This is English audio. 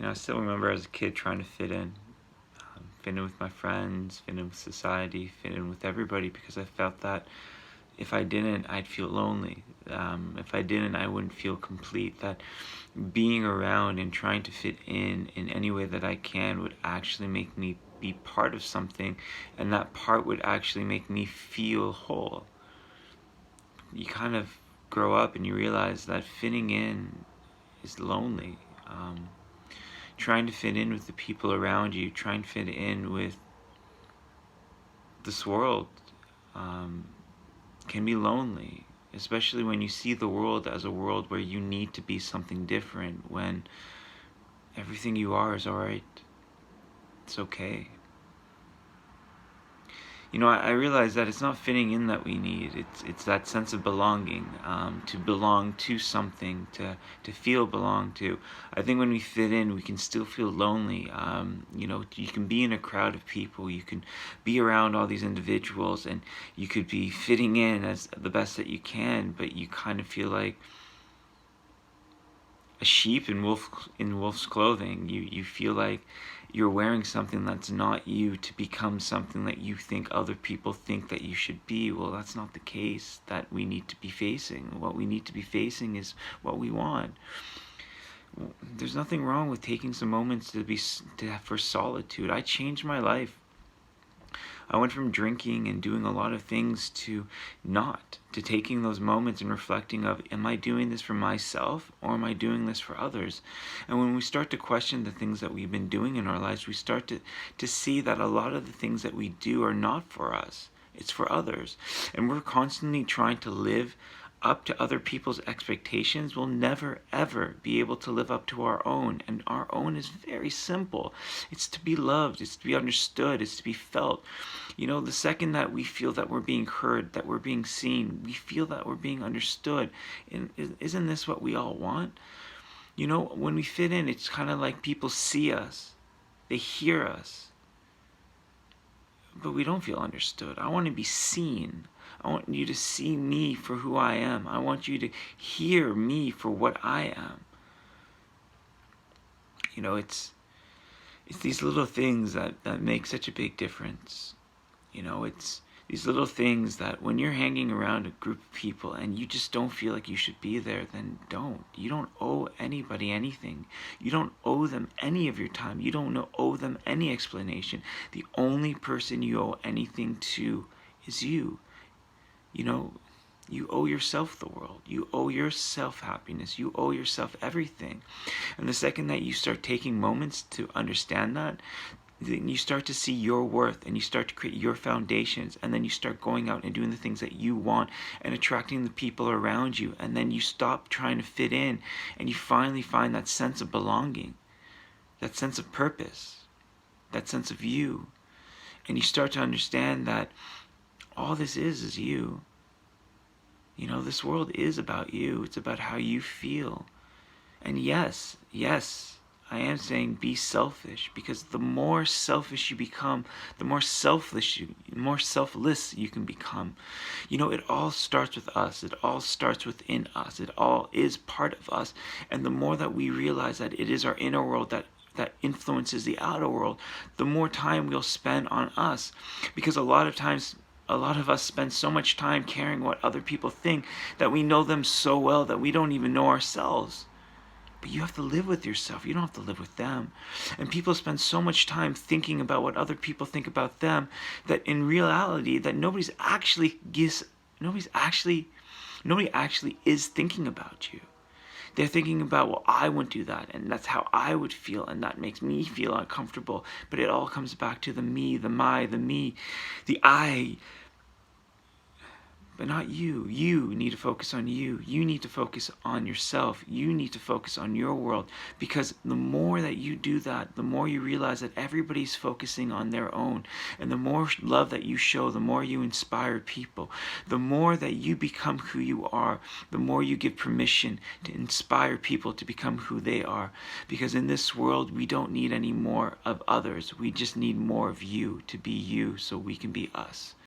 I still remember as a kid trying to fit in with my friends, fit in with society, fit in with everybody, because I felt that if I didn't, I'd feel lonely. If I didn't, I wouldn't feel complete. That being around and trying to fit in any way that I can would actually make me be part of something, and that part would actually make me feel whole. You kind of grow up and you realize that fitting in is lonely. Trying to fit in with the people around you, trying to fit in with this world, um, can be lonely, especially when you see the world as a world where you need to be something different, when everything you are is alright. It's okay. I realize that it's not fitting in that we need. It's that sense of belonging, to belong to something, to feel belong to. I think when we fit in, we can still feel lonely. You can be in a crowd of people, you can be around all these individuals, and you could be fitting in as the best that you can, but you kind of feel like a sheep in wolf's clothing. You feel like you're wearing something that's not you to become something that you think other people think that you should be. Well, that's not the case that we need to be facing. What we need to be facing is what we want. There's nothing wrong with taking some moments for solitude. I changed my life. I went from drinking and doing a lot of things to taking those moments and reflecting of, am I doing this for myself or am I doing this for others? And when we start to question the things that we've been doing in our lives, we start to see that a lot of the things that we do are not for us. It's for others. And we're constantly trying to live up to other people's expectations. We'll never ever be able to live up to our own, and our own is very simple. It's to be loved, it's to be understood, it's to be felt. The second that we feel that we're being heard, that we're being seen, we feel that we're being understood. And isn't this what we all want? When we fit in, it's kind of like people see us, they hear us, but we don't feel understood. I want to be seen. I want you to see me for who I am. I want you to hear me for what I am. It's these little things that make such a big difference. It's these little things that when you're hanging around a group of people and you just don't feel like you should be there, then don't. You don't owe anybody anything. You don't owe them any of your time. You don't owe them any explanation. The only person you owe anything to is you. You owe yourself the world. You owe yourself happiness. You owe yourself everything. And the second that you start taking moments to understand that, then you start to see your worth and you start to create your foundations, and then you start going out and doing the things that you want and attracting the people around you, and then you stop trying to fit in and you finally find that sense of belonging, that sense of purpose, that sense of you. And you start to understand that all this is you. This world is about you. It's about how you feel. And yes, I am saying be selfish, because the more selfish you become, the more selfless you can become. It all starts with us. It all starts within us. It all is part of us. And the more that we realize that it is our inner world that influences the outer world, the more time we'll spend on us. Because a lot of us spend so much time caring what other people think, that we know them so well that we don't even know ourselves. But you have to live with yourself. You don't have to live with them. And people spend so much time thinking about what other people think about them, that in reality that nobody actually is thinking about you. They're thinking about, well, I wouldn't do that, and that's how I would feel, and that makes me feel uncomfortable. But it all comes back to the me, the my, the me, the I. But not you. You need to focus on you. You need to focus on yourself. You need to focus on your world. Because the more that you do that, the more you realize that everybody's focusing on their own. And the more love that you show, the more you inspire people. The more that you become who you are, the more you give permission to inspire people to become who they are. Because in this world, we don't need any more of others. We just need more of you to be you, so we can be us.